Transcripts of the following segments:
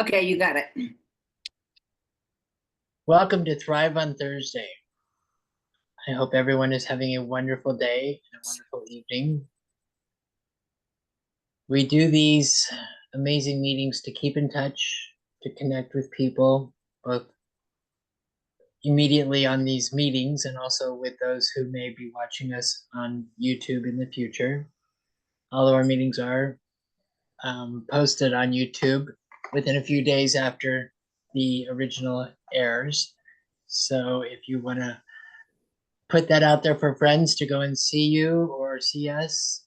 Okay, you got it. Welcome to Thrive on Thursday. I hope everyone is having a wonderful day and a wonderful evening. We do these amazing meetings to keep in touch, to connect with people, both immediately on these meetings and also with those who may be watching us on YouTube in the future. All of our meetings are posted on YouTube within a few days after the original airs. So if you want to put that out there for friends to go and see you or see us,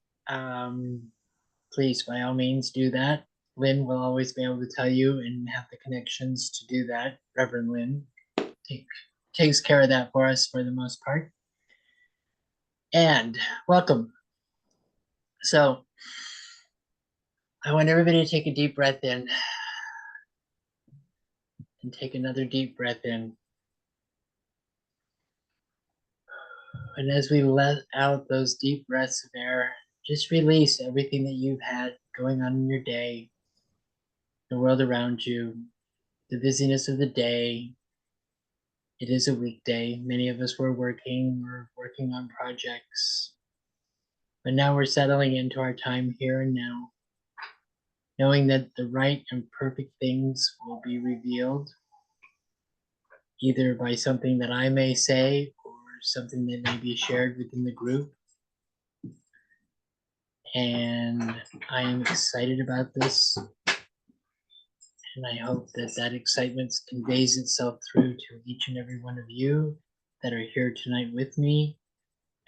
please, by all means, do that. Lynn will always be able to tell you and have the connections to do that. Reverend Lynn takes care of that for us for the most part. And welcome. So I want everybody to take a deep breath in and take another deep breath in. And as we let out those deep breaths of air, just release everything that you've had going on in your day, the world around you, the busyness of the day. It is a weekday. Many of us were working on projects, but now we're settling into our time here and now, knowing that the right and perfect things will be revealed, either by something that I may say or something that may be shared within the group. And I am excited about this. And I hope that that excitement conveys itself through to each and every one of you that are here tonight with me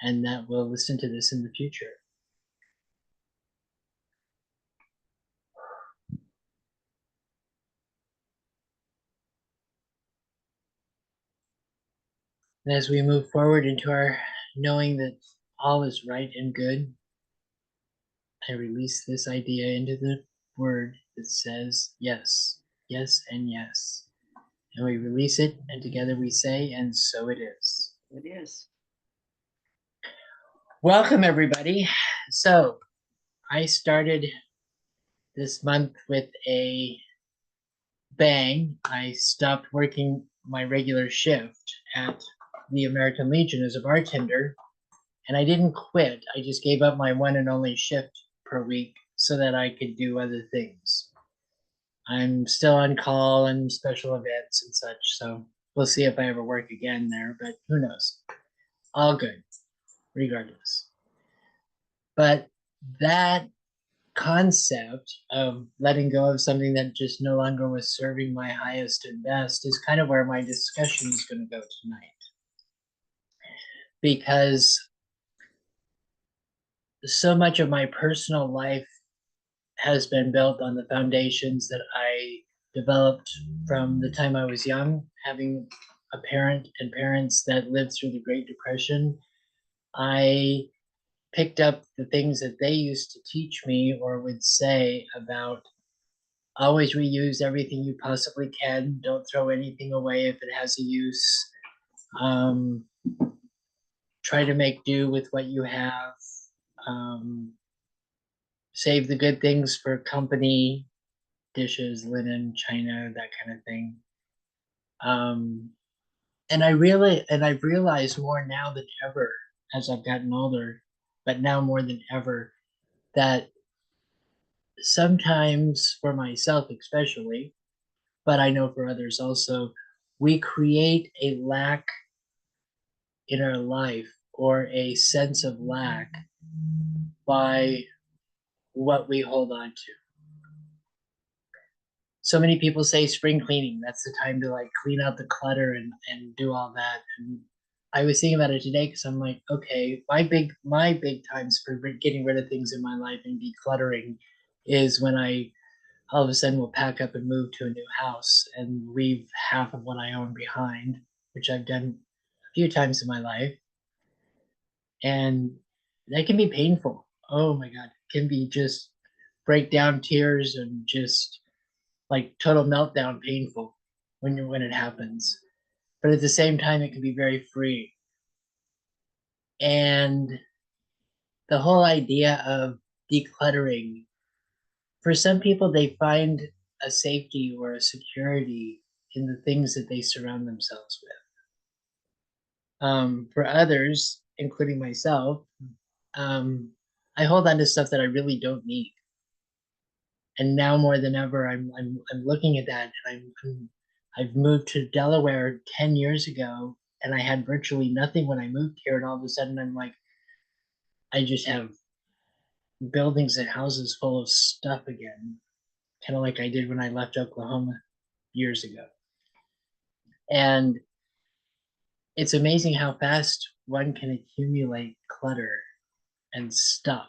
and that will listen to this in the future. And as we move forward into our knowing that all is right and good, I release this idea into the word that says yes, yes, and yes. And we release it, and together we say, and so it is. It is. Welcome, everybody. So I started this month with a bang. I stopped working my regular shift at the American Legion as a bartender, and I didn't quit. I just gave up my one and only shift per week so that I could do other things. I'm still on call and special events and such, so we'll see if I ever work again there, but who knows? All good, regardless. But that concept of letting go of something that just no longer was serving my highest and best is kind of where my discussion is going to go tonight. Because so much of my personal life has been built on the foundations that I developed from the time I was young, having a parent and parents that lived through the Great Depression. I picked up the things that they used to teach me or would say about always reuse everything you possibly can. Don't throw anything away if it has a use. Try to make do with what you have. Save the good things for company, dishes, linen, china, that kind of thing. And I've realized more now than ever as I've gotten older, but now more than ever, that sometimes for myself especially, but I know for others also, we create a lack in our life or a sense of lack by what we hold on to. So many people say spring cleaning, that's the time to like clean out the clutter and do all that. And I was thinking about it today because I'm like, okay, my big times for getting rid of things in my life and decluttering is when I all of a sudden will pack up and move to a new house and leave half of what I own behind, which I've done a few times in my life. And that can be painful. Oh my God, it can be just breakdown tears and just like total meltdown painful when it happens. But at the same time, it can be very free. And the whole idea of decluttering, for some people, they find a safety or a security in the things that they surround themselves with. For others, including myself, I hold on to stuff that I really don't need. And now more than ever, I'm looking at that, and I've moved to Delaware 10 years ago, and I had virtually nothing when I moved here, and all of a sudden I'm like, I just have buildings and houses full of stuff again, kind of like I did when I left Oklahoma years ago. And it's amazing how fast one can accumulate clutter and stuff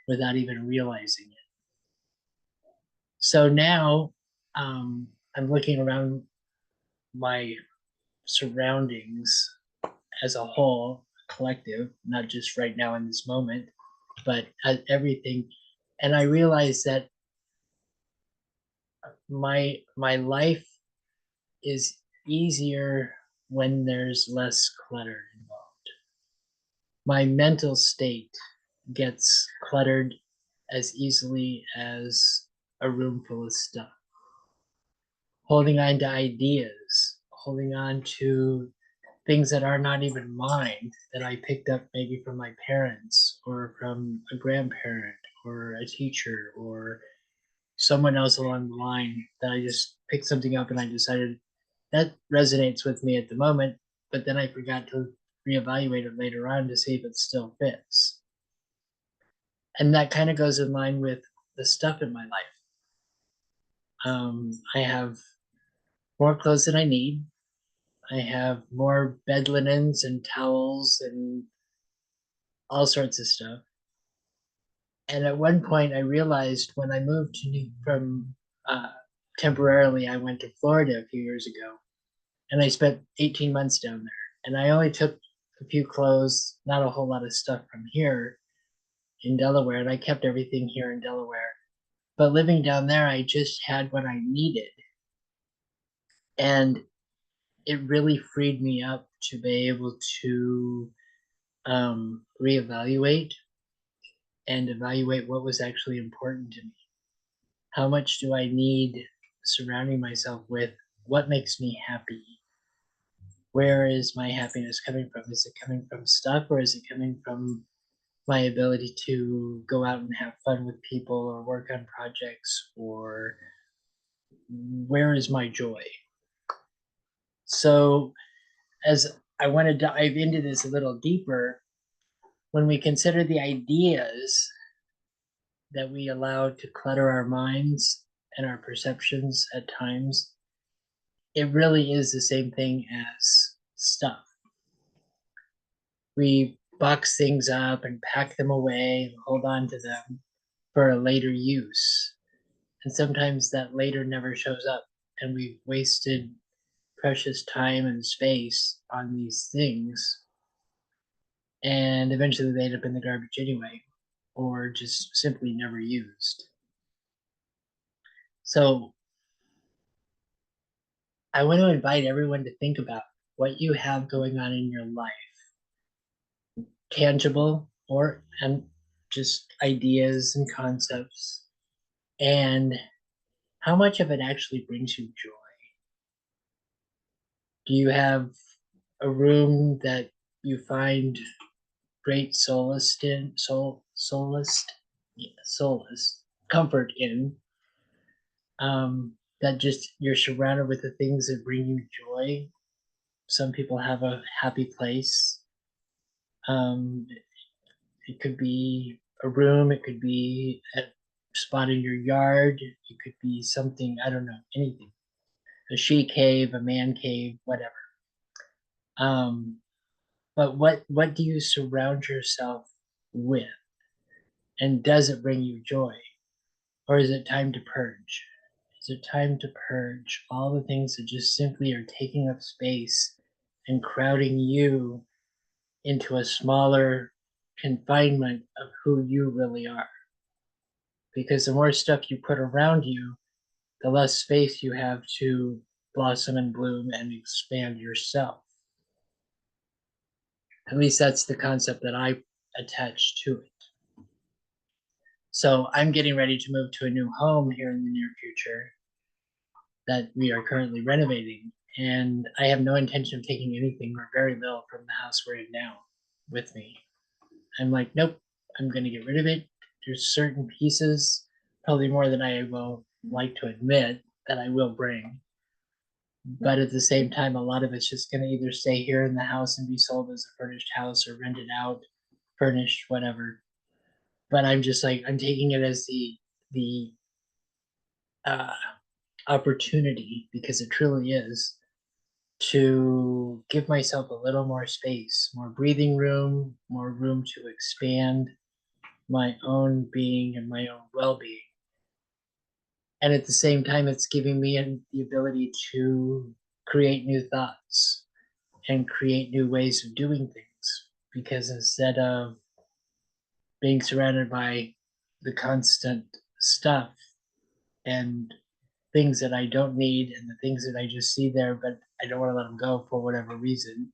without even realizing it. So now I'm looking around my surroundings as a whole, collective, not just right now in this moment, but at everything. And I realize that my life is easier when there's less clutter involved. My mental state gets cluttered as easily as a room full of stuff. Holding on to ideas, holding on to things that are not even mine, that I picked up maybe from my parents or from a grandparent or a teacher or someone else along the line, that I just picked something up and I decided that resonates with me at the moment, but then I forgot to reevaluate it later on to see if it still fits. And that kind of goes in line with the stuff in my life. I have more clothes than I need. I have more bed linens and towels and all sorts of stuff. And at one point, I realized when I moved from temporarily, I went to Florida a few years ago, and I spent 18 months down there. And I only took a few clothes, not a whole lot of stuff from here in Delaware, and I kept everything here in Delaware. But living down there, I just had what I needed. And it really freed me up to be able to reevaluate and evaluate what was actually important to me. How much do I need surrounding myself with? What makes me happy? Where is my happiness coming from? Is it coming from stuff, or is it coming from my ability to go out and have fun with people or work on projects? Or where is my joy? So as I want to dive into this a little deeper, when we consider the ideas that we allow to clutter our minds and our perceptions at times, it really is the same thing as stuff. We box things up and pack them away and hold on to them for a later use. And sometimes that later never shows up, and we've wasted precious time and space on these things. And eventually they end up in the garbage anyway, or just simply never used. So I want to invite everyone to think about what you have going on in your life, tangible or just ideas and concepts, and how much of it actually brings you joy. Do you have a room that you find great solace in, solace, comfort in? That just you're surrounded with the things that bring you joy. Some people have a happy place. Um, it could be a room, it could be a spot in your yard, it could be something, I don't know, anything. A she cave, a man cave, whatever. But what do you surround yourself with? And does it bring you joy? Or is it time to purge? Is it time to purge all the things that just simply are taking up space and crowding you into a smaller confinement of who you really are? Because the more stuff you put around you, the less space you have to blossom and bloom and expand yourself. At least that's the concept that I attach to it. So I'm getting ready to move to a new home here in the near future that we are currently renovating. And I have no intention of taking anything or very little from the house we're in now with me. I'm like, nope, I'm going to get rid of it. There's certain pieces, probably more than I will like to admit, that I will bring. But at the same time, a lot of it's just going to either stay here in the house and be sold as a furnished house or rented out, furnished, whatever. But I'm just like, I'm taking it as the uh, opportunity, because it truly is, to give myself a little more space, more breathing room, more room to expand my own being and my own well-being. And at the same time, it's giving me the ability to create new thoughts and create new ways of doing things, because instead of being surrounded by the constant stuff and things that I don't need and the things that I just see there, but I don't want to let them go for whatever reason,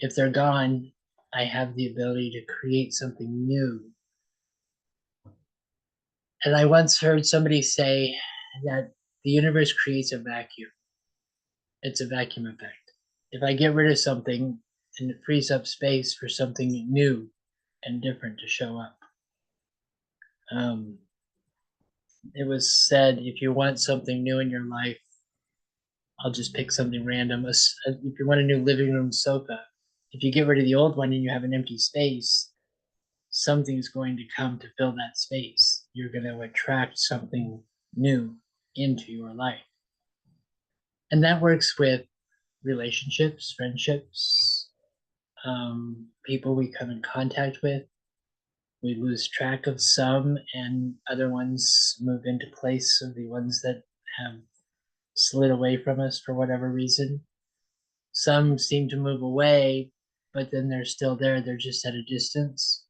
if they're gone, I have the ability to create something new. And I once heard somebody say that the universe creates a vacuum. It's a vacuum effect. If I get rid of something, and it frees up space for something new and different to show up. It was said, if you want something new in your life, I'll just pick something random. If you want a new living room sofa, if you get rid of the old one and you have an empty space, something's going to come to fill that space. You're going to attract something new into your life. And that works with relationships, friendships, people we come in contact with. We lose track of some, and other ones move into place of the ones that have slid away from us for whatever reason. Some seem to move away, but then they're still there. They're just at a distance.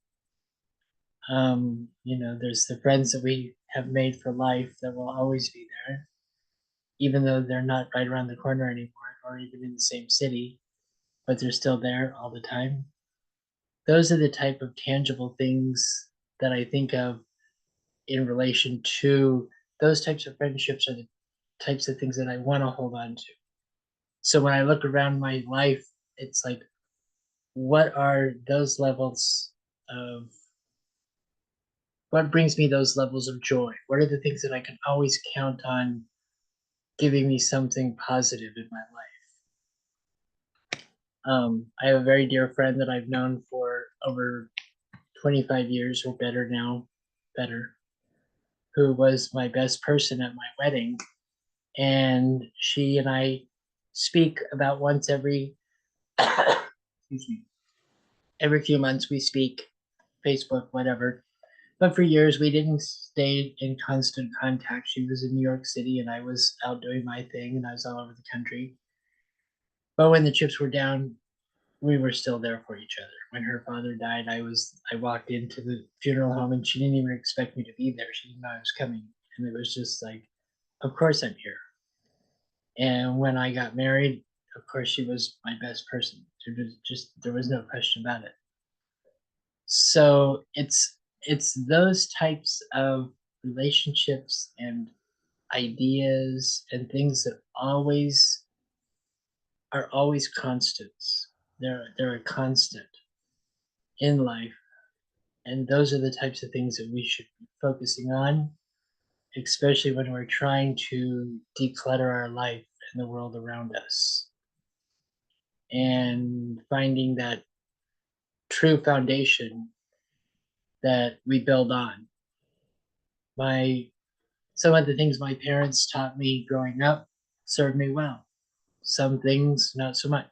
There's the friends that we have made for life that will always be there, even though they're not right around the corner anymore or even in the same city, but they're still there all the time. Those are the type of tangible things that I think of in relation to those types of friendships, are the types of things that I want to hold on to. So when I look around my life, it's like, what are those levels of what brings me those levels of joy? What are the things that I can always count on giving me something positive in my life? I have a very dear friend that I've known for over 25 years or better now, better, who was my best person at my wedding. And she and I speak about once every, excuse me, every few months we speak, Facebook, whatever. But for years, we didn't stay in constant contact. She was in New York City, and I was out doing my thing, and I was all over the country. But when the chips were down, we were still there for each other. When her father died, I walked into the funeral home, and she didn't even expect me to be there. She didn't know I was coming, and it was just like, of course I'm here. And when I got married, of course she was my best person. There was no question about it. So it's those types of relationships and ideas and things that are always constants. They're a constant in life, and those are the types of things that we should be focusing on, especially when we're trying to declutter our life and the world around us, and finding that true foundation that we build on. My Some of the things my parents taught me growing up served me well. Some things not so much.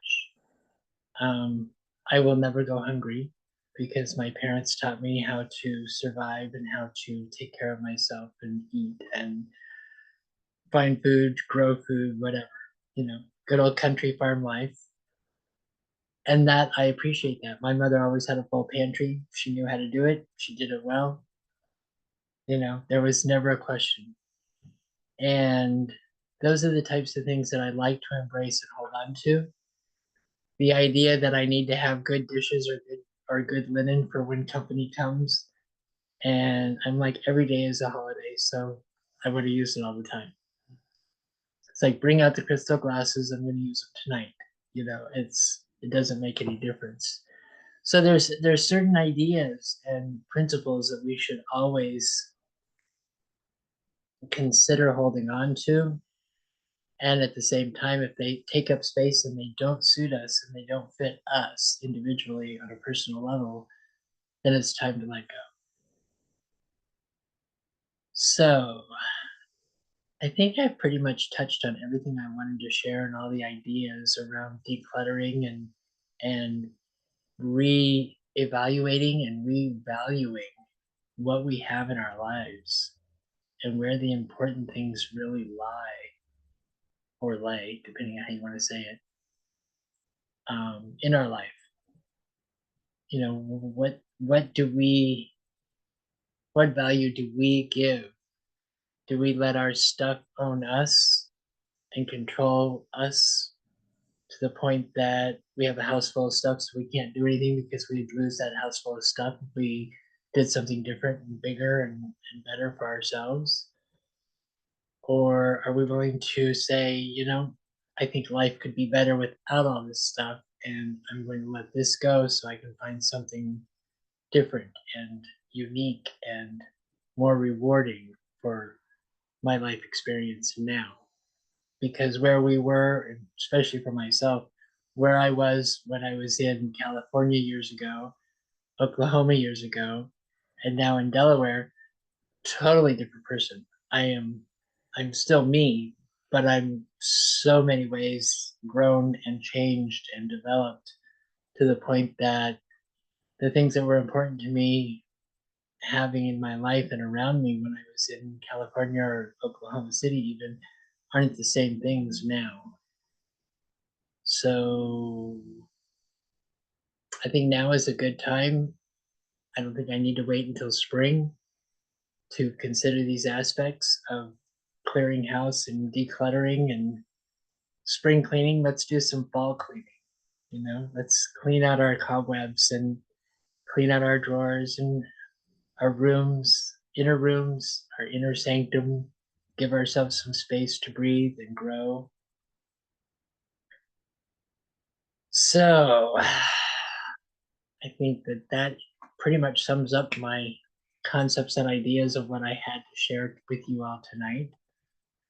Um, I will never go hungry, because my parents taught me how to survive and how to take care of myself and eat and find food, grow food, whatever, good old country farm life. And that I appreciate that. My mother always had a full pantry. She knew how to do it. She did it well. There was never a question. And those are the types of things that I like to embrace and hold on to. The idea that I need to have good dishes or good linen for when company comes And I'm like, every day is a holiday, so I want to use it all the time. It's like, bring out the crystal glasses. I'm going to use them tonight. It doesn't make any difference. So there's certain ideas and principles that we should always consider holding on to. And at the same time, if they take up space and they don't suit us and they don't fit us individually on a personal level, then it's time to let go. So I think I've pretty much touched on everything I wanted to share and all the ideas around decluttering and re-evaluating and revaluing what we have in our lives and where the important things really lie or lay, depending on how you want to say it, in our life. What value do we give? Do we let our stuff own us and control us to the point that we have a house full of stuff, so we can't do anything because we'd lose that house full of stuff if we did something different and bigger and better for ourselves? Or are we willing to say, I think life could be better without all this stuff, and I'm going to let this go so I can find something different and unique and more rewarding for my life experience now? Because where we were, especially for myself, where I was when I was in California years ago, Oklahoma years ago, and now in Delaware, totally different person. I'm still me, but I'm so many ways grown and changed and developed to the point that the things that were important to me having in my life and around me when I was in California or Oklahoma City even aren't the same things now. So I think now is a good time. I don't think I need to wait until spring to consider these aspects of clearing house and decluttering and spring cleaning. Let's do some fall cleaning. Let's clean out our cobwebs and clean out our drawers and our rooms, our inner sanctum, give ourselves some space to breathe and grow. So I think that pretty much sums up my concepts and ideas of what I had to share with you all tonight.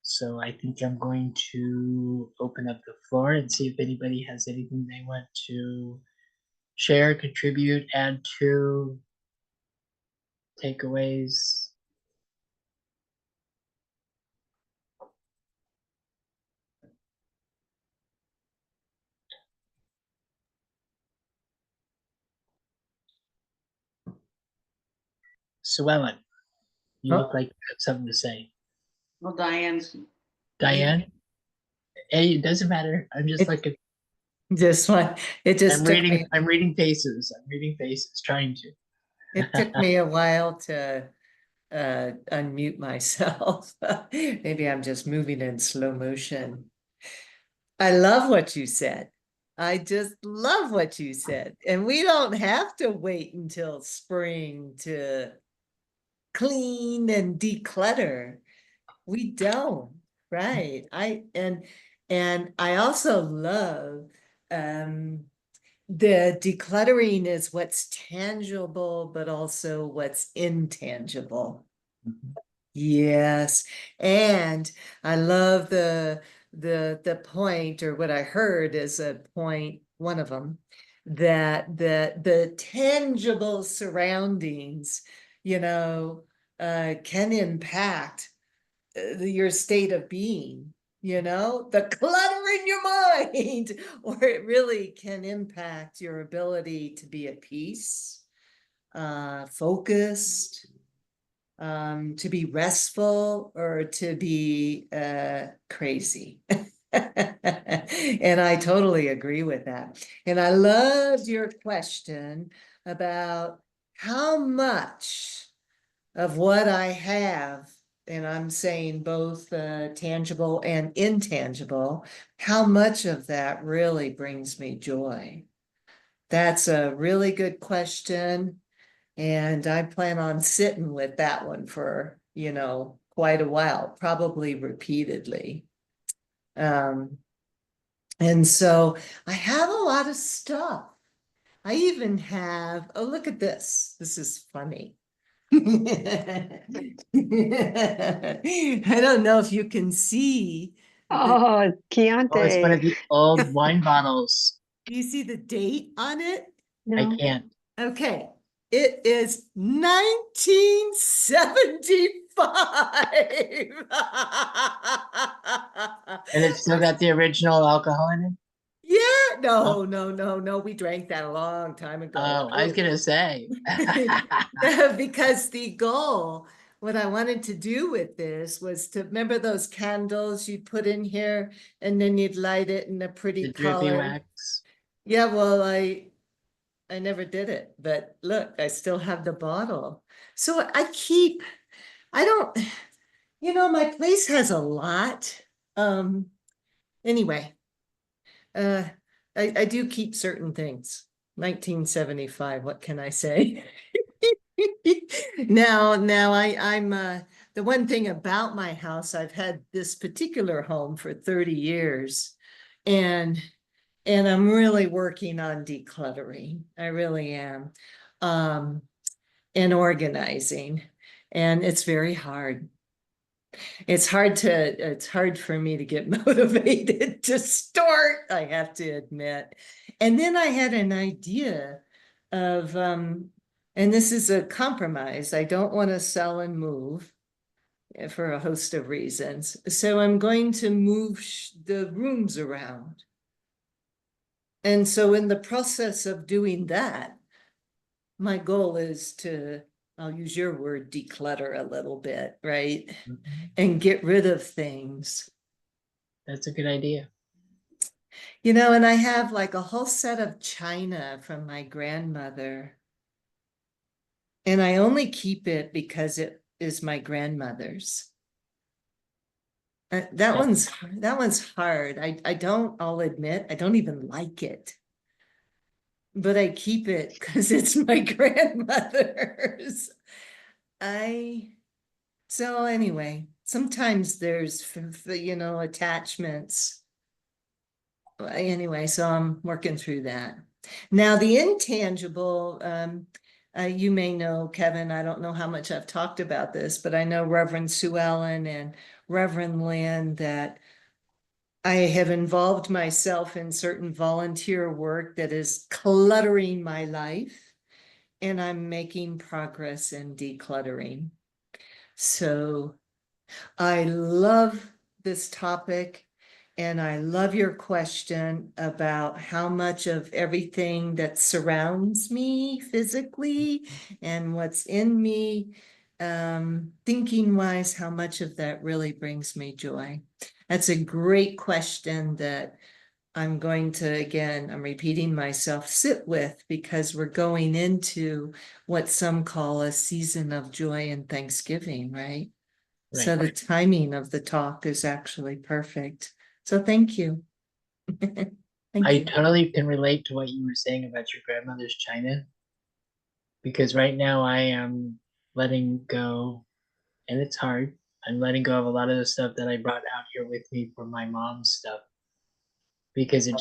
So I think I'm going to open up the floor and see if anybody has anything they want to share, contribute, add to, takeaways. So Ellen, you look like you have something to say. Well, Diane's. Diane? Hey, it doesn't matter. I'm just like This one, it just took me. I'm reading faces. I'm reading faces, trying to. It took me a while to unmute myself. Maybe I'm just moving in slow motion. I love what you said. I just love what you said. And we don't have to wait until spring to clean and declutter. We don't, right? And I also love the decluttering is what's tangible, but also what's intangible. Yes. And I love the point, or what I heard is a point, one of them, that the tangible surroundings, can impact your state of being, the clutter in your mind, or it really can impact your ability to be at peace, focused, to be restful, or to be crazy. And I totally agree with that. And I loved your question about how much of what I have, and I'm saying both tangible and intangible, how much of that really brings me joy? That's a really good question. And I plan on sitting with that one for, quite a while, probably repeatedly. And so I have a lot of stuff. I even have, oh, look at this. This is funny. I don't know if you can see. Oh, Oh, it's one Chianti. of the old wine bottles. You see the date on it? I No. can't. Okay, it is 1975. And it's still got the original alcohol in it? Yeah, no, Oh. no, we drank that a long time ago. Oh, I was gonna say. No, because the goal, what I wanted to do with this was to remember those candles you put in here and then you'd light it in a pretty The drippy color. wax. Yeah, well, I never did it, but look, I still have the bottle. So I don't, my place has a lot. Anyway, I do keep certain things. 1975, what can I say? Now I'm the one thing about my house, I've had this particular home for 30 years, and I'm really working on decluttering. I really am. And organizing. And it's very hard. It's hard for me to get motivated to start, I have to admit. And then I had an idea of, and this is a compromise. I don't want to sell and move for a host of reasons. So I'm going to move the rooms around. And so in the process of doing that, my goal is to, I'll use your word, declutter a little bit, right? Mhm. And get rid of things. That's a good idea. And I have like a whole set of china from my grandmother. And I only keep it because it is my grandmother's. That one's hard. I'll admit, I don't even like it. But I keep it because it's my grandmother's. So anyway, sometimes there's, attachments. Anyway, so I'm working through that. Now, the intangible, you may know, Kevin, I don't know how much I've talked about this, but I know Reverend Sue Ellen and Reverend Lynn that I have involved myself in certain volunteer work that is cluttering my life, and I'm making progress in decluttering. So I love this topic, and I love your question about how much of everything that surrounds me physically and what's in me, thinking wise, how much of that really brings me joy. That's a great question that I'm going to, again, I'm repeating myself, sit with, because we're going into what some call a season of joy and Thanksgiving, right? So the timing of the talk is actually perfect. So thank you. Thank I you. totally can relate to what you were saying about your grandmother's china, because right now I am letting go, and it's hard. I'm letting go of a lot of the stuff that I brought out here with me for my mom's stuff, because it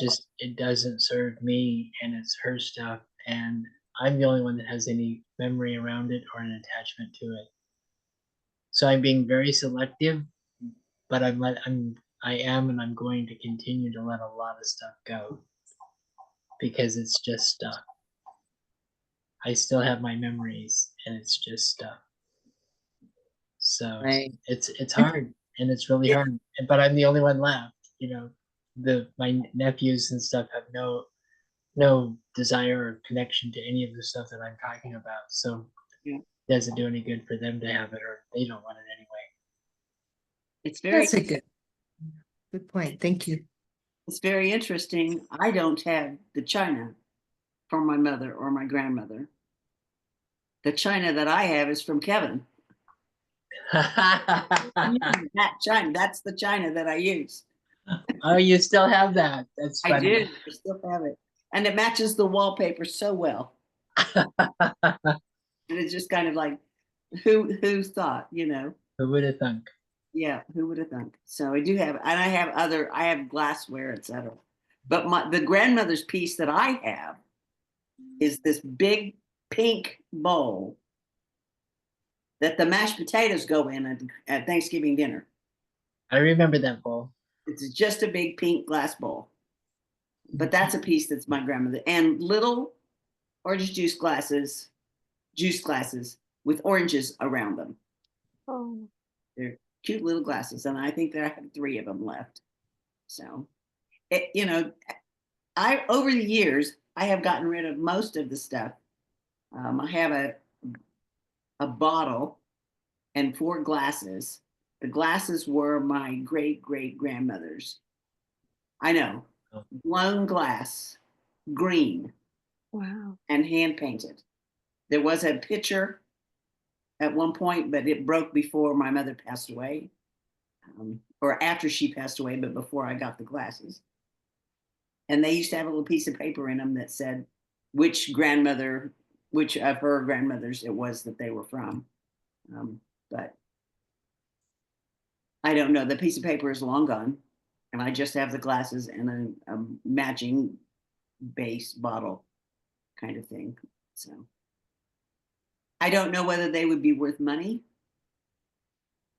doesn't serve me, and it's her stuff, and I'm the only one that has any memory around it or an attachment to it. So I'm being very selective, but I am, and I'm going to continue to let a lot of stuff go, because it's just stuff. I still have my memories, and it's just stuff. So Right. it's hard, and it's really hard. But I'm the only one left. My nephews and stuff have no desire or connection to any of the stuff that I'm talking about. So Yeah. it doesn't do any good for them to have it, or they don't want it anyway. It's very, That's a good point. Thank you. it's very interesting. I don't have the china from my mother or my grandmother. The china that I have is from Kevin. That china, that's the china that I use. Oh, you still have that? That's I funny. do. I still have it. And it matches the wallpaper so well. And it's just kind of like, who thought, you know? Who would have thunk? Yeah, who would have thunk? So I do have, and I have glassware, etc. But the grandmother's piece that I have is this big pink bowl that the mashed potatoes go in at Thanksgiving dinner. I remember that bowl. It's just a big pink glass bowl. But that's a piece that's my grandmother. And little orange juice glasses with oranges around them. Oh, They're cute little glasses, and I think that I have 3 of them left. So, you know, over the years I have gotten rid of most of the stuff. I have a bottle and 4 glasses. The glasses were my great grandmother's. I know, blown glass, green, wow. and hand painted. There was a picture at one point, but it broke before my mother passed away, or after she passed away, but before I got the glasses. And they used to have a little piece of paper in them that said which of her grandmothers it was that they were from. But I don't know. The piece of paper is long gone, and I just have the glasses and a matching base bottle kind of thing. So I don't know whether they would be worth money.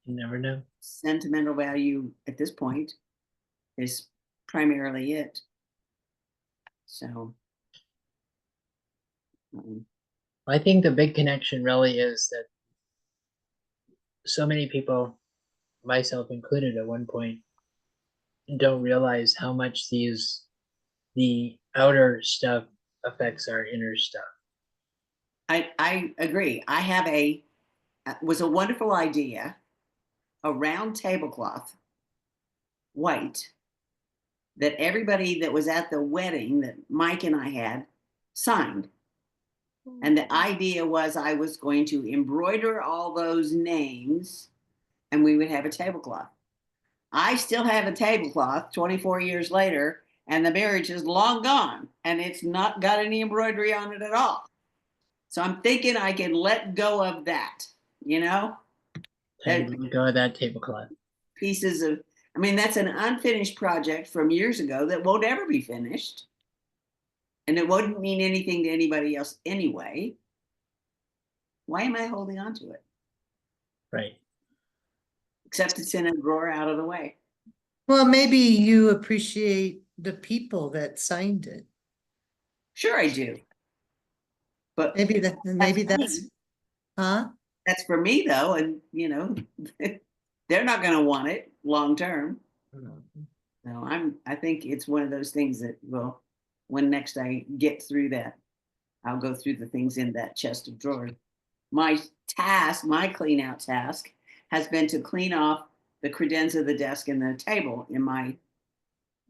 You never know. Sentimental value at this point is primarily it. So I think the big connection really is that so many people, myself included at one point, don't realize how much the outer stuff affects our inner stuff. I agree. I have was a wonderful idea, a round tablecloth, white, that everybody that was at the wedding that Mike and I had signed. And the idea was I was going to embroider all those names and we would have a tablecloth. I still have a tablecloth 24 years later, and the marriage is long gone and it's not got any embroidery on it at all. So I'm thinking I can let go of that, you know? Time to let go of that tablecloth. Pieces of, I mean, that's an unfinished project from years ago that won't ever be finished. And it wouldn't mean anything to anybody else anyway. Why am I holding on to it? Right. Except it's in a drawer out of the way. Well, maybe you appreciate the people that signed it. Sure, I do. But Maybe that's, me. huh? That's for me though, and you know, they're not going to want it long term. No, I think it's one of those things that, well, when next I get through that, I'll go through the things in that chest of drawers. My clean out task has been to clean off the credenza, the desk, and the table in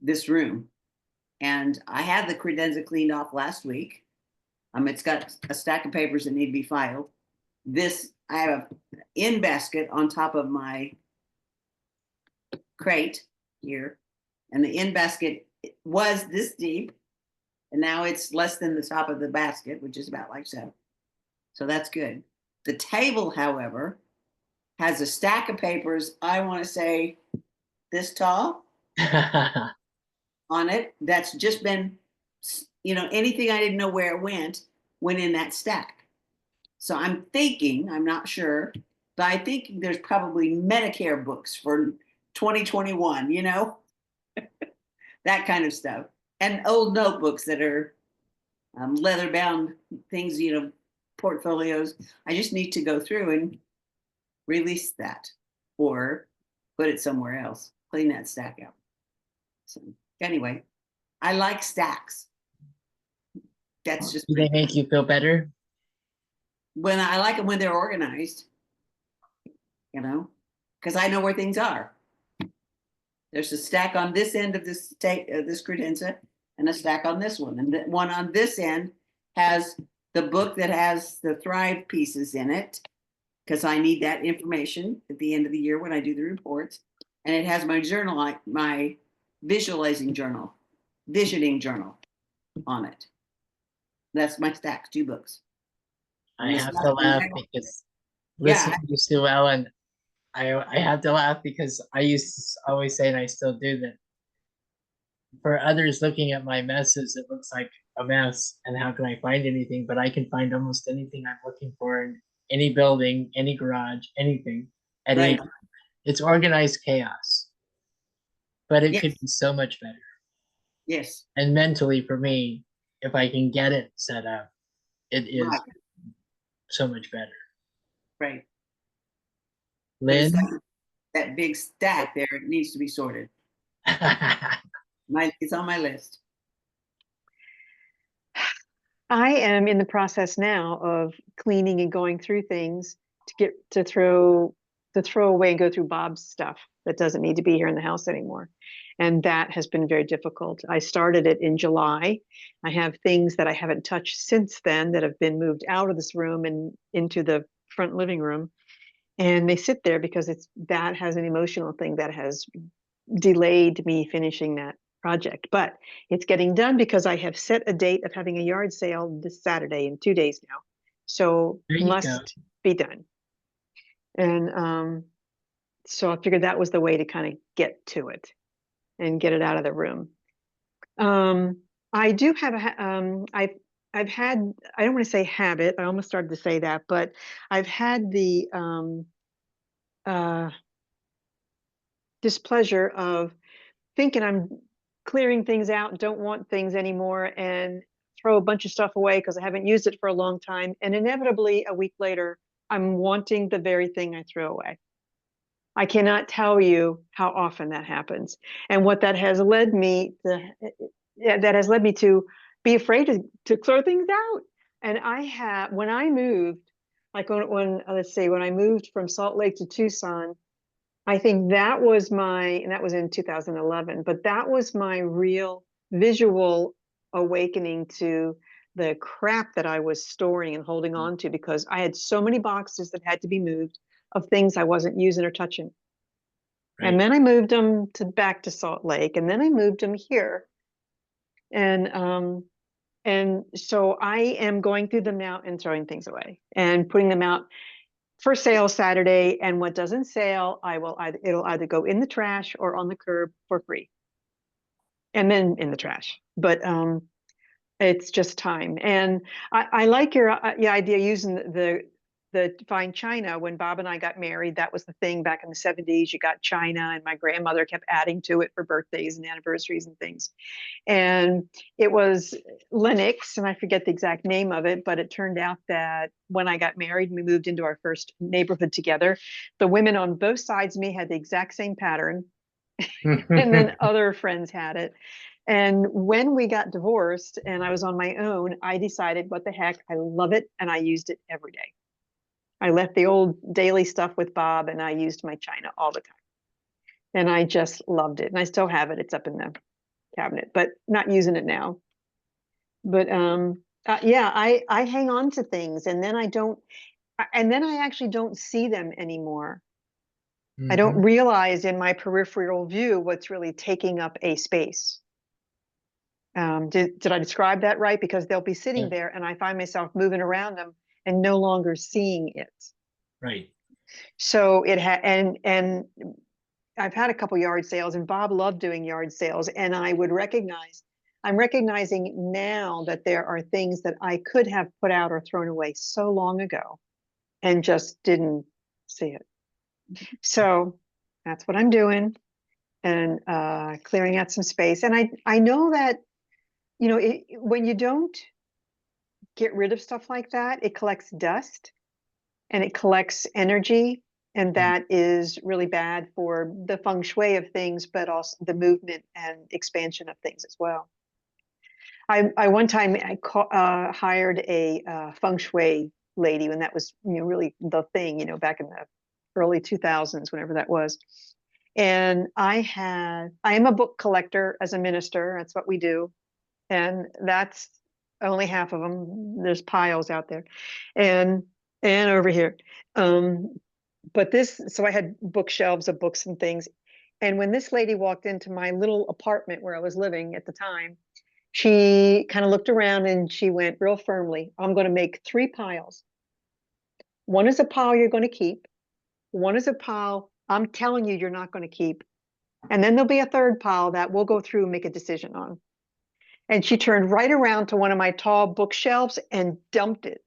this room. And I had the credenza cleaned off last week. It's got a stack of papers that need to be filed. I have an in basket on top of my crate here. And the in basket was this deep. And now it's less than the top of the basket, which is about like so. So that's good. The table, however, has a stack of papers, I want to say this tall on it. That's just been, you know, anything I didn't know where it went in that stack. So I'm thinking, I'm not sure, but I think there's probably Medicare books for 2021, you know, that kind of stuff. And old notebooks that are leather bound things, you know, portfolios. I just need to go through and release that or put it somewhere else, clean that stack out. So anyway, I like stacks. That's just, do they make you feel better? when I like them when they're organized, you know, because I know where things are. There's a stack on this end of this credenza and a stack on this one. And the one on this end has the book that has the Thrive pieces in it, because I need that information at the end of the year when I do the reports. And it has my journal, my visioning journal on it. That's my stack, 2 books. I And the have stuff to in the laugh house. because Yeah, listening to you, Sue Ellen, I have to laugh because I used to always say, and I still do, that for others looking at my messes, it looks like a mess. And how can I find anything? But I can find almost anything I'm looking for in any building, any garage, anything at any right. time. It's organized chaos, but it could Yes, be so much better. yes, And mentally, for me, if I can get it set up, it right, is so much better. right. But it's Lynn? like that big stack there. It needs to be sorted. It's on my list. I am in the process now of cleaning and going through things to get to throw away and go through Bob's stuff that doesn't need to be here in the house anymore. And that has been very difficult. I started it in July. I have things that I haven't touched since then that have been moved out of this room and into the front living room. And they sit there because that has an emotional thing that has delayed me finishing that project, but it's getting done because I have set a date of having a yard sale this Saturday in 2 days now. So There you go. must be done. And so I figured that was the way to kind of get to it and get it out of the room. I do have I've had, I don't want to say habit, I almost started to say that, but I've had the displeasure of thinking I'm clearing things out, don't want things anymore, and throw a bunch of stuff away because I haven't used it for a long time. And inevitably, a week later, I'm wanting the very thing I threw away. I cannot tell you how often that happens, and what that has led me to. Yeah, that has led me to be afraid to clear things out. And I have, when I moved, like when let's see, when I moved from Salt Lake to Tucson, I think and that was in 2011, but that was my real visual awakening to the crap that I was storing and holding on to, because I had so many boxes that had to be moved of things I wasn't using or touching. Right. And then I moved them back to Salt Lake, and then I moved them here. And so I am going through them now and throwing things away and putting them out for sale Saturday, and what doesn't sell, it'll either go in the trash or on the curb for free, and then in the trash. But it's just time. And I like your idea using the fine china. When Bob and I got married, that was the thing back in the 70s. You got china, and my grandmother kept adding to it for birthdays and anniversaries and things. And it was Lennox, and I forget the exact name of it, but it turned out that when I got married and we moved into our first neighborhood together, the women on both sides of me had the exact same pattern, and then other friends had it. And when we got divorced and I was on my own, I decided, what the heck, I love it, and I used it every day. I left the old daily stuff with Bob, and I used my china all the time. And I just loved it. And I still have it. It's up in the cabinet, but not using it now. But yeah, I hang on to things, and then I actually don't see them anymore. I don't realize in my peripheral view what's really taking up a space. Did I describe that right? Because they'll be sitting there and I find myself moving around them and no longer seeing it. Right. So and I've had a couple yard sales, and Bob loved doing yard sales, and I'm recognizing now that there are things that I could have put out or thrown away so long ago and just didn't see it. So that's what I'm doing, and clearing out some space. And I know that, when you don't get rid of stuff like that, it collects dust and it collects energy. And that is really bad for the feng shui of things, but also the movement and expansion of things as well. I one time hired a feng shui lady when that was really the thing, back in the early 2000s, whenever that was. And I am a book collector as a minister. That's what we do. And that's only half of them. There's piles out there and over here. But so I had bookshelves of books and things. And when this lady walked into my little apartment where I was living at the time, she kind of looked around and she went real firmly, I'm going to make 3 piles. One is a pile you're going to keep. One is a pile I'm telling you you're not going to keep. And then there'll be a third pile that we'll go through and make a decision on. And she turned right around to one of my tall bookshelves and dumped it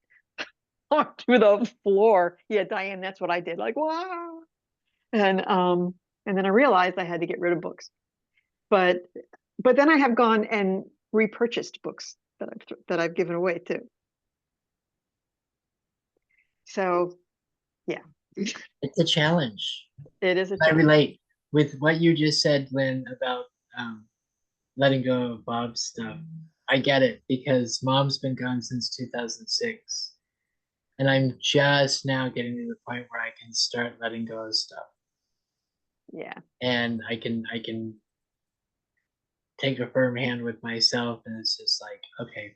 onto the floor. Yeah, Diane, that's what I did. Like, wow. And then I realized I had to get rid of books. But then I have gone and repurchased books that I've given away too. So yeah, It's a challenge. it is a I challenge. relate with what you just said, Lynn, about letting go of Bob's stuff. I get it because Mom's been gone since 2006. And I'm just now getting to the point where I can start letting go of stuff. Yeah. And I can take a firm hand with myself, and it's just like, okay,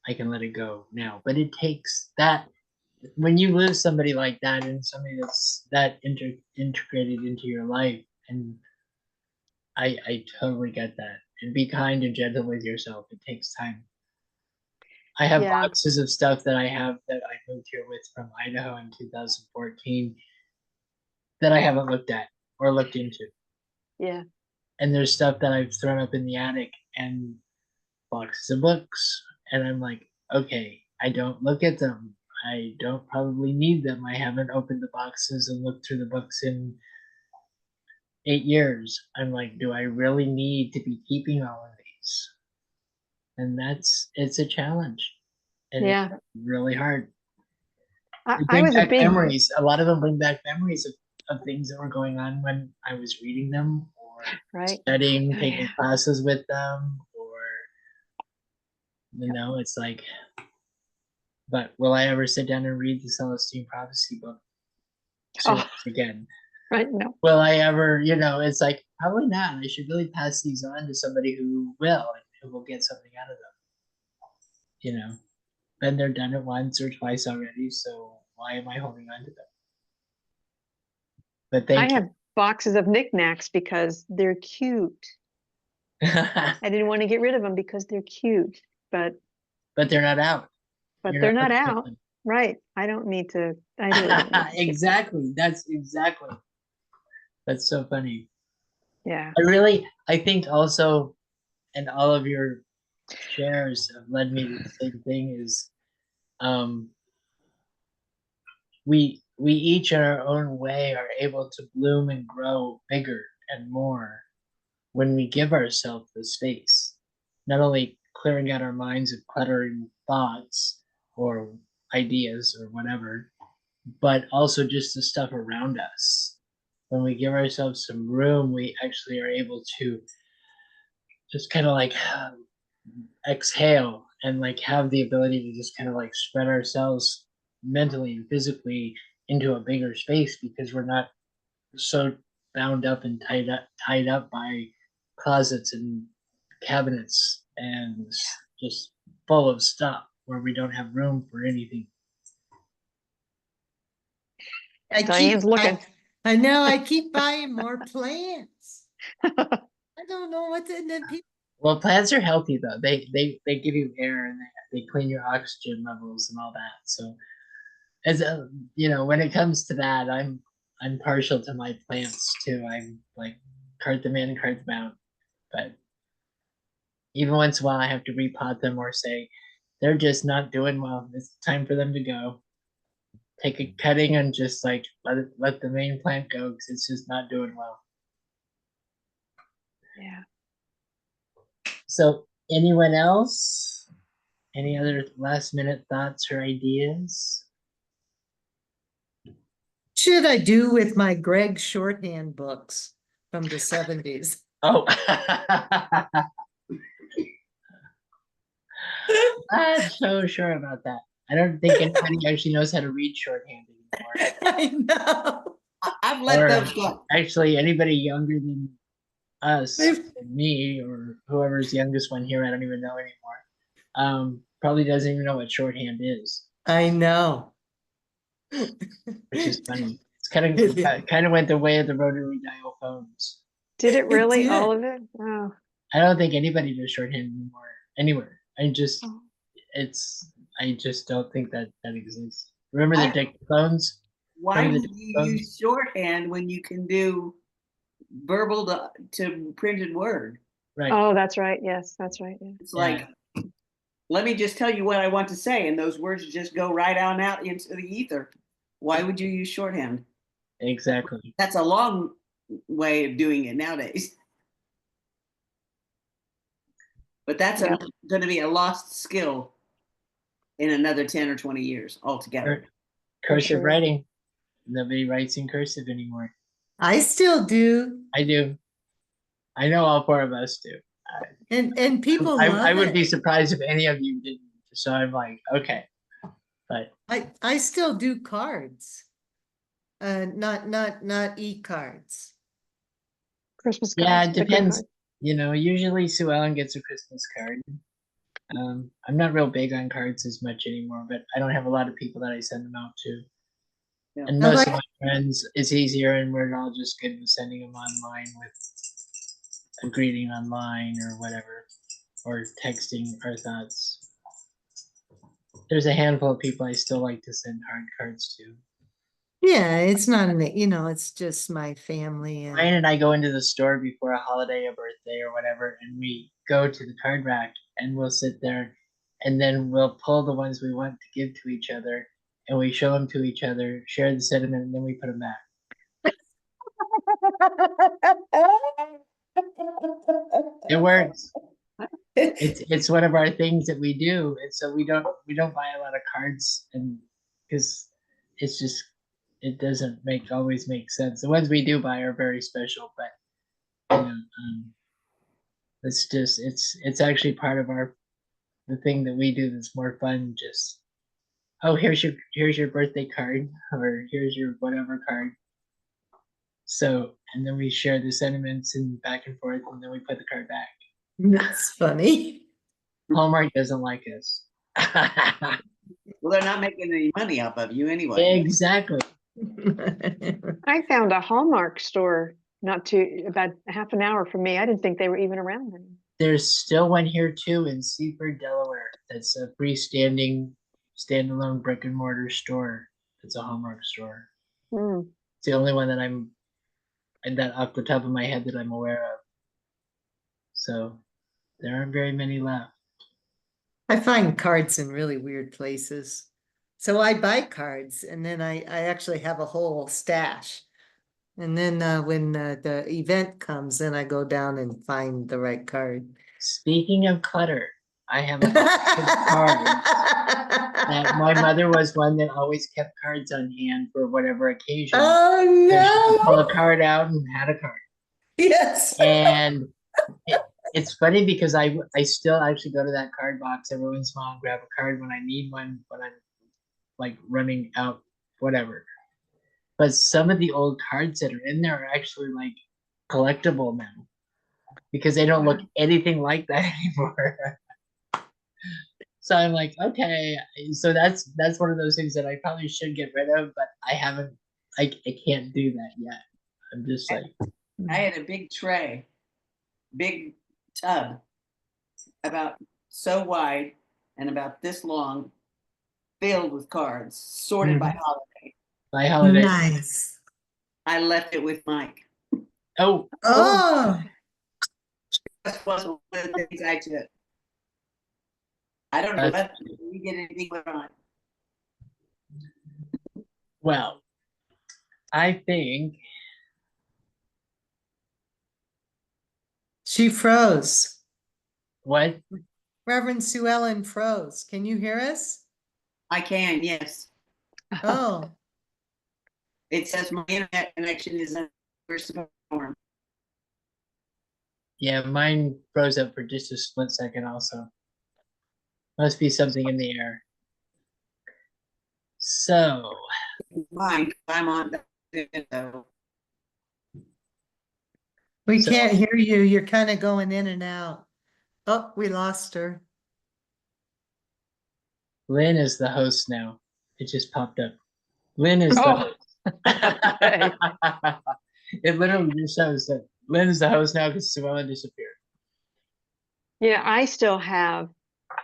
I can let it go now. But it takes that, when you lose somebody like that and somebody that's that integrated into your life, and I totally get that. And be kind and gentle with yourself. It takes time. I have Yeah. boxes of stuff that I have that I moved here with from Idaho in 2014 that I haven't looked at or looked into. Yeah. And there's stuff that I've thrown up in the attic and boxes of books. And I'm like, okay, I don't look at them. I don't probably need them. I haven't opened the boxes and looked through the books in 8 years. I'm like, do I really need to be keeping all of these? And it's a challenge. And Yeah. it's really hard. They I bring was a back big, memories. A lot of them bring back memories of things that were going on when I was reading them or right. studying, Oh, taking yeah. classes with them, or it's like, but will I ever sit down and read the Celestine Prophecy book series Oh, again? right. No. Will I ever, it's like, probably not. I should really pass these on to somebody who will, and who will get something out of them. Been there, done it once or twice already, so why am I holding on to them? But I thank you. have boxes of knickknacks because they're cute. I didn't want to get rid of them because they're cute, but But they're not out. You're they're not looking at out. them. Right. I really don't need to get them. Exactly. That's so funny. Yeah. I think also, and all of your shares have led me to the same thing, is we each in our own way are able to bloom and grow bigger and more when we give ourselves the space, not only clearing out our minds of cluttering thoughts or ideas or whatever, but also just the stuff around us. When we give ourselves some room, we actually are able to just kind of like exhale and like have the ability to just kind of like spread ourselves mentally and physically into a bigger space, because we're not so bound up and tied up by closets and cabinets and just full of stuff where we don't have room for anything. Diane's looking. I know, I keep buying more plants. I don't know what to, and then people. Well, plants are healthy though. They give you air, and they clean your oxygen levels and all that. So as when it comes to that, I'm partial to my plants too. I'm like, cart them in, cart them out. But even once in a while, I have to repot them or say they're just not doing well. It's time for them to go. Take a cutting and just like let the main plant go, because it's just not doing well. Yeah. So anyone else? Any other last minute thoughts or ideas? Should I do with my Greg shorthand books from the 70s? Oh, I'm not so sure about that. I don't think anybody actually knows how to read shorthand anymore. I know. I've let Or those go. actually, anybody younger than us, They've- me, or whoever's the youngest one here, I don't even know anymore. Probably doesn't even know what shorthand is, I know. which is funny. It's kind of went the way of the rotary dial phones. Did it really? did. All of it? Oh. I don't think anybody does shorthand anymore anywhere. Oh. I just don't think that exists. Remember the I- dictaphones? Why Remember would the you dictaphones? use shorthand when you can do verbal to printed word? Right. Oh, that's right. Yes, that's right. Yeah. It's like, let me just tell you what I want to say, and those words just go right on out into the ether. Why would you use shorthand? Exactly. That's a long way of doing it nowadays. But that's Yeah. going to be a lost skill in another 10 or 20 years altogether. Cursive sure. writing. Nobody writes in cursive anymore. I still do. I do. I know all four of us do. And people I love would it. be surprised if any of you didn't. So I'm like, okay. But I still do cards. Not e-cards. Christmas yeah, cards. it particular depends. cards. Usually Sue Ellen gets a Christmas card. I'm not real big on cards as much anymore, but I don't have a lot of people that I send them out to. Yeah. And I most of like- my friends, it's easier, and we're all just good with sending them online with a greeting online or whatever, or texting our thoughts. There's a handful of people I still like to send hard cards to. Yeah, it's not it's just my family and Ryan and I go into the store before a holiday, a birthday, or whatever, and we go to the card rack and we'll sit there, and then we'll pull the ones we want to give to each other, and we show them to each other, share the sentiment, and then we put them back. It works. It's one of our things that we do, and so we don't buy a lot of cards, and because it's just it doesn't always make sense. The ones we do buy are very special, but it's just it's actually part of the thing that we do that's more fun. Just here's your birthday card, or here's your whatever card. So, and then we share the sentiments and back and forth, and then we put the card back. that's funny. Hallmark doesn't like us. Well, they're not making any money off of you anyway. Exactly. I found a Hallmark store about half an hour from me. I didn't think they were even around anymore. There's still one here too in Seaford, Delaware. That's a freestanding, standalone brick and mortar store. It's a Hallmark store. Hmm. It's the only one that off the top of my head that I'm aware of. So there aren't very many left. I find cards in really weird places. So I buy cards and then I actually have a whole stash. And then when the event comes, then I go down and find the right card. Speaking of clutter, I have a box of cards. And my mother was one that always kept cards on hand for whatever occasion. Oh So she could pull a no! card out and had a card. Yes. And it's funny because I still actually go to that card box every once in a while and grab a card when I need one, when I'm like running out, whatever. But some of the old cards that are in there are actually like collectible now because they don't look anything like that anymore. So I'm like, okay, so that's one of those things that I probably should get rid of, but I haven't. I can't do that yet. I'm just like, I had a big tray, big tub, about so wide and about this long, filled with cards, sorted by holiday. by holiday. Nice. I left it with Mike. Oh, Oh, That was one of the things I took. I don't know That's- if we get anything on. well, I think she froze. what? Reverend Sue Ellen froze. Can you hear us? I can, yes. Oh, It says my internet connection is under storm. Yeah, mine froze up for just a split second. Also, must be something in the air. So Mine, I'm on the we So- can't hear you. You're kind of going in and out. Oh, we lost her. Lynn is the host now. It just popped up. Lynn is the Oh, host. okay. It literally just shows that Lynn is the host now because Sue Ellen disappeared. Yeah, I still have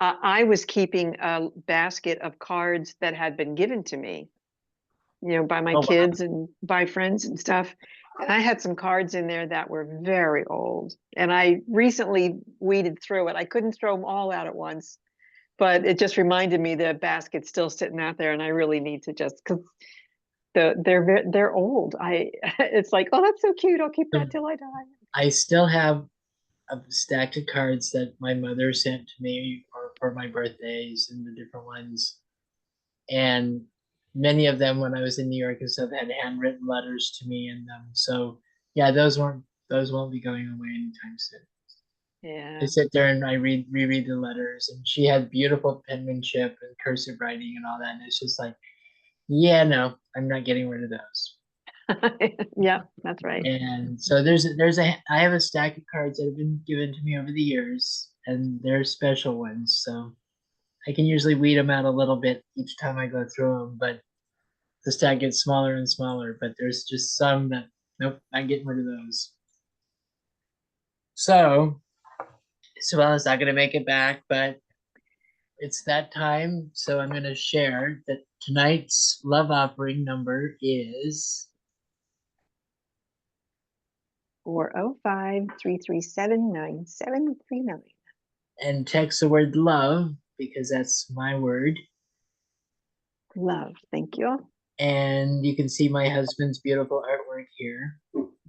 I was keeping a basket of cards that had been given to me, by my Oh, wow. kids and by friends and stuff. And I had some cards in there that were very old. And I recently weeded through it. I couldn't throw them all out at once, but it just reminded me the basket's still sitting out there, and I really need to just because they're old. It's like, oh, that's so cute. I'll keep that till I die. I still have a stack of cards that my mother sent to me for my birthdays and the different ones. And many of them, when I was in New York and stuff, had handwritten letters to me in them. So yeah, those won't be going away anytime soon. Yeah. I sit there and I reread the letters, and she had beautiful penmanship and cursive writing and all that. And it's just like, yeah, no, I'm not getting rid of those. Yeah, that's right. And so I have a stack of cards that have been given to me over the years, and they're special ones. So I can usually weed them out a little bit each time I go through them, but the stack gets smaller and smaller. But there's just some that, nope, not getting rid of those. So Suella's not gonna make it back, but it's that time. So I'm gonna share that tonight's love offering number is 405-337-9739. and text the word love because that's my word. Love, thank you. And you can see my husband's beautiful artwork here.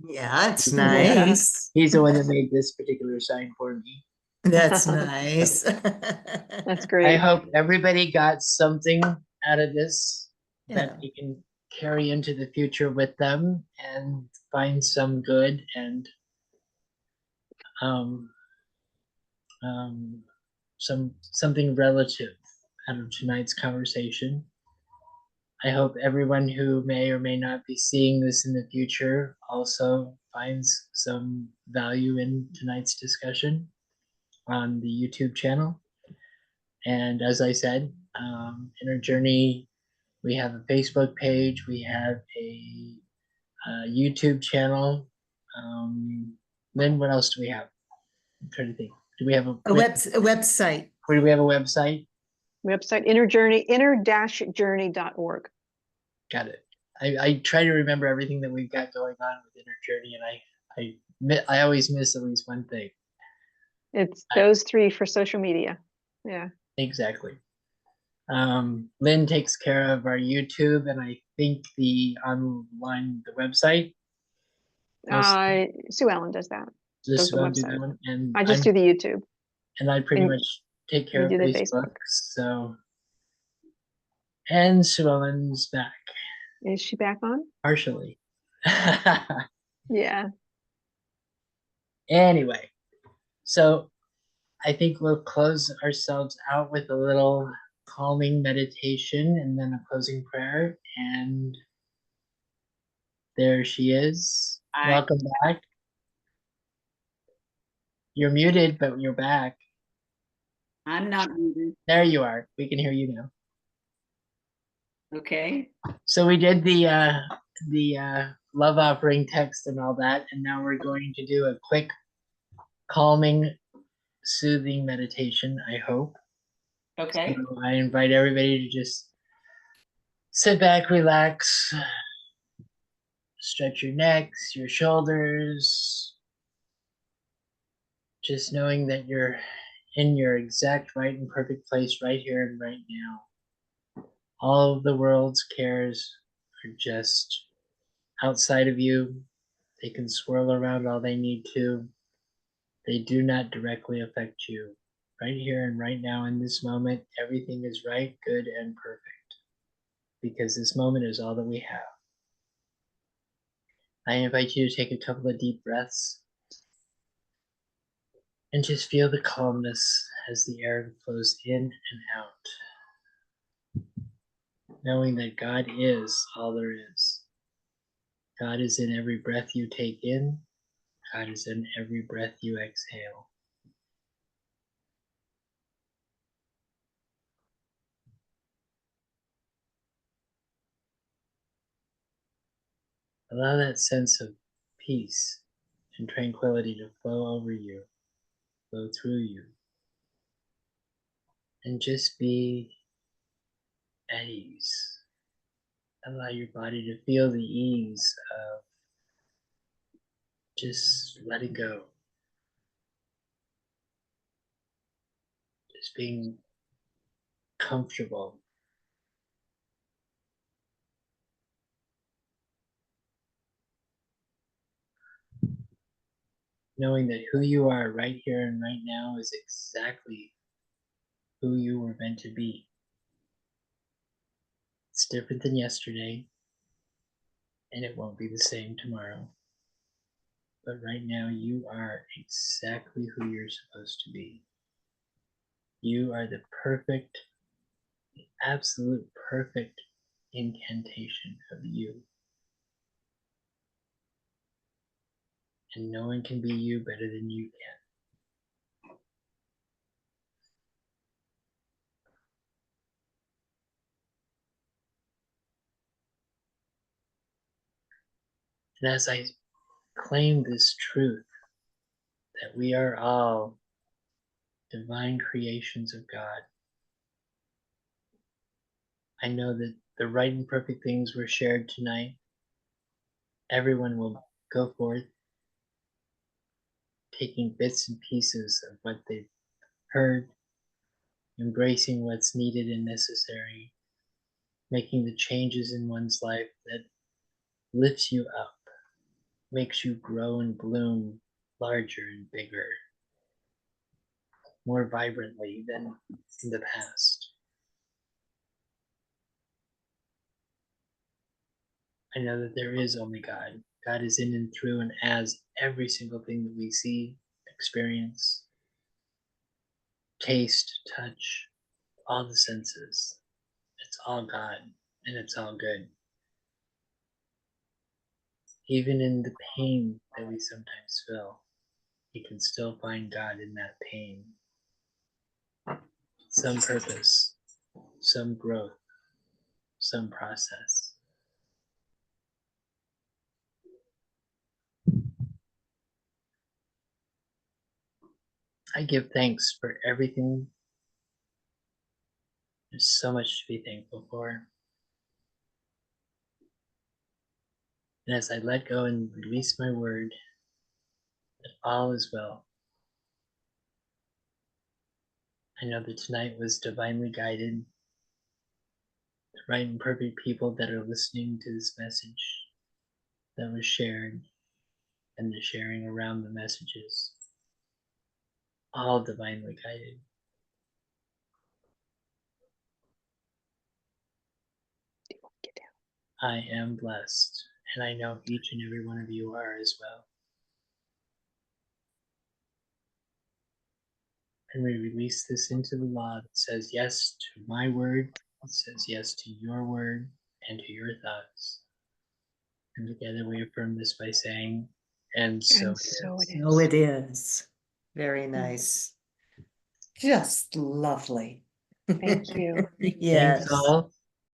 Yeah, it's Yeah. nice. He's the one that made this particular sign for me. That's nice. That's I great. hope everybody got something out of this Yeah. that they can carry into the future with them and find some good and um, something relative out of tonight's conversation. I hope everyone who may or may not be seeing this in the future also finds some value in tonight's discussion on the YouTube channel. And as I said, in our journey, we have a Facebook page, we have a YouTube channel. Then what else do we have? I'm trying to think. Do we have a website? Or do we have a website? Website inner-journey.org. Got it. I try to remember everything that we've got going on with Inner Journey, and I always miss at least one thing. It's those three for social media. Yeah. Exactly. Lynn takes care of our YouTube, and I think the website. Sue Ellen does that. Just Does the about do website. that one, and I just do the YouTube. and I pretty and much take care of you do the Facebook. Facebook. So, and Sue Ellen's back Is she back on? partially. Yeah. Anyway, so I think we'll close ourselves out with a little calming meditation and then a closing prayer. And there she is. Hi. Welcome back. You're muted, but you're back. I'm not muted. There you are. We can hear you now. Okay. So we did the love offering text and all that, and now we're going to do a quick calming, soothing meditation, I hope. Okay. So I invite everybody to just sit back, relax, stretch your necks, your shoulders, just knowing that you're in your exact right and perfect place right here and right now. All of the world's cares are just outside of you. They can swirl around all they need to. They do not directly affect you. Right here and right now in this moment, everything is right, good, and perfect. Because this moment is all that we have. I invite you to take a couple of deep breaths and just feel the calmness as the air flows in and out. Knowing that God is all there is. God is in every breath you take in. God is in every breath you exhale. Allow that sense of peace and tranquility to flow over you, flow through you. and just be at ease. Allow your body to feel the ease of just letting go. Just being comfortable. Knowing that who you are right here and right now is exactly who you were meant to be. It's different than yesterday, and it won't be the same tomorrow. But right now, you are exactly who you're supposed to be. You are the perfect, the absolute perfect incantation of you. And no one can be you better than you can. And as I claim this truth, that we are all divine creations of God, I know that the right and perfect things were shared tonight. Everyone will go forth, taking bits and pieces of what they've heard, embracing what's needed and necessary, making the changes in one's life that lifts you up, makes you grow and bloom larger and bigger, more vibrantly than in the past. I know that there is only God. God is in and through and as every single thing that we see, experience, taste, touch, all the senses. It's all God, and it's all good. Even in the pain that we sometimes feel, you can still find God in that pain. Some purpose, some growth, some process. I give thanks for everything. There's so much to be thankful for. And as I let go and release my word, that all is well. I know that tonight was divinely guided. The right and perfect people that are listening to this message that was shared and the sharing around the messages, all divinely guided. I am blessed, and I know each and every one of you are as well. And we release this into the law that says yes to my word, it says yes to your word and to your thoughts. And together we affirm this by saying, and so And it so is. it is. Oh, it is. Very nice. Just lovely. Thank you. Yes. Thanks all.